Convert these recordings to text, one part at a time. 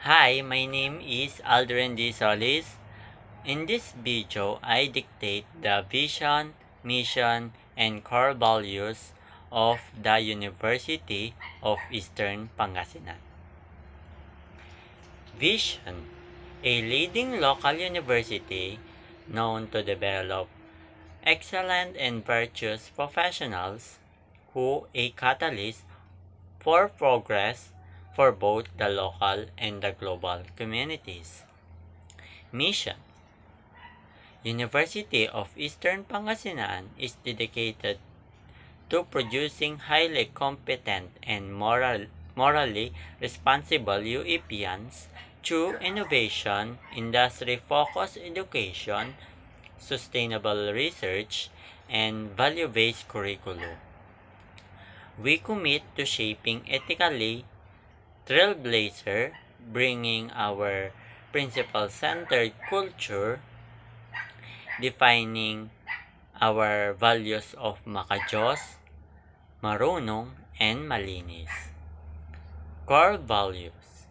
Hi, my name is Aldrin D. Solis. In this video, I dictate the vision, mission, and core values of the University of Eastern Pangasinan. Vision: a leading local university known to develop excellent and virtuous professionals who a catalyst for progress for both the local and the global communities. Mission: University of Eastern Pangasinan is dedicated to producing highly competent and morally responsible UEPians through innovation, industry-focused education, sustainable research, and value-based curriculum. We commit to shaping ethically trailblazer, bringing our principle-centered culture, defining our values of makajos, marunong, and malinis. Core values: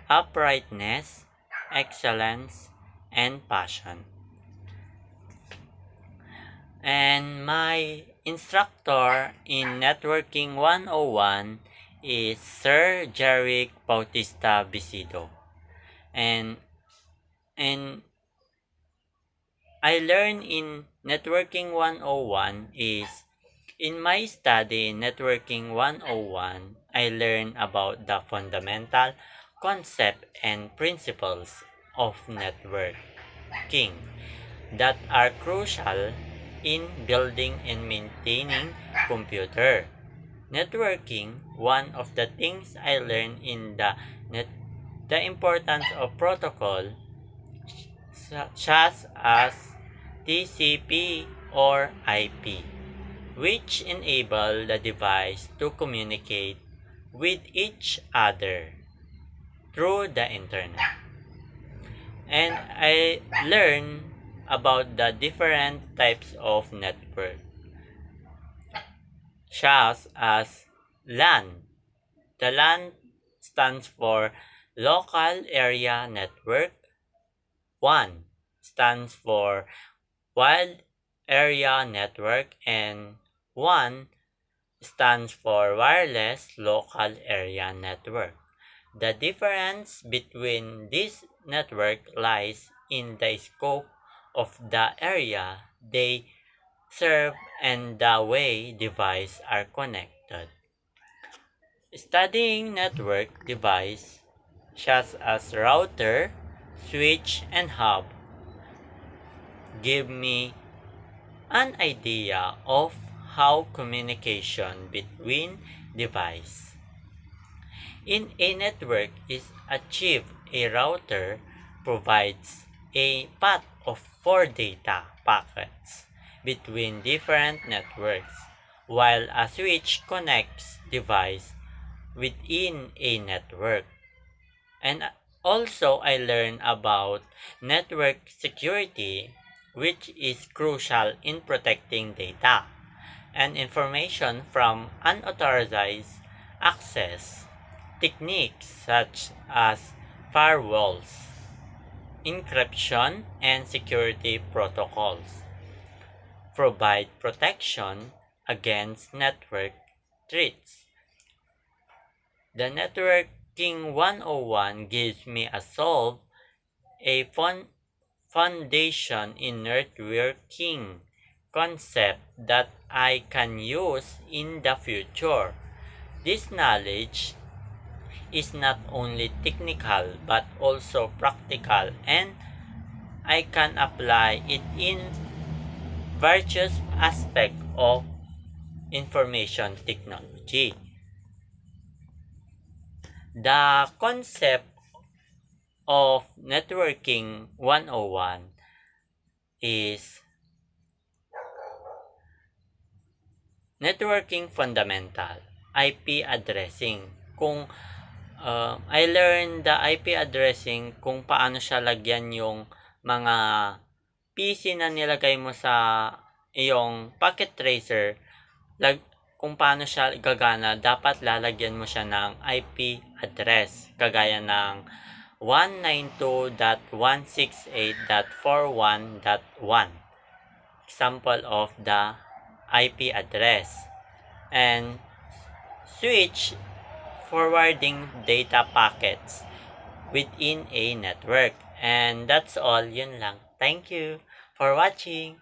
uprightness, excellence, and passion. And my instructor in Networking 101 is Sir Jeric Bautista Bisido. And I learned in Networking 101 is in my study Networking 101, I learned about the fundamental concept and principles of networking that are crucial in building and maintaining computer. Networking, one of the things I learned in the importance of protocol such as TCP or IP, which enable the device to communicate with each other through the internet. And I learned about the different types of network, such as LAN. The LAN stands for Local Area Network. WAN stands for Wide Area Network, and WAN stands for Wireless Local Area Network. The difference between this network lies in the scope of the area they serve and the way devices are connected. Studying network device such as router, switch, and hub give me an idea of how communication between devices in a network is achieved. A router provides a path of 4 data packets between different networks, while a switch connects device within a network. And also I learned about network security, which is crucial in protecting data and information from unauthorized access. Techniques such as firewalls, encryption, and security protocols provide protection against network threats. The Networking 101 gives me a foundation in networking concept that I can use in the future. This knowledge is not only technical but also practical, and I can apply it in various aspects of information technology. The concept of Networking 101 is networking fundamental, IP addressing. I learned the IP addressing, kung paano siya lagyan yung mga PC na nilagay mo sa iyong packet tracer, kung paano siya gagana, dapat lalagyan mo siya ng IP address, kagaya ng 192.168.41.1, example of the IP address, and switch forwarding data packets within a network. And that's all, yun lang. Thank you for watching.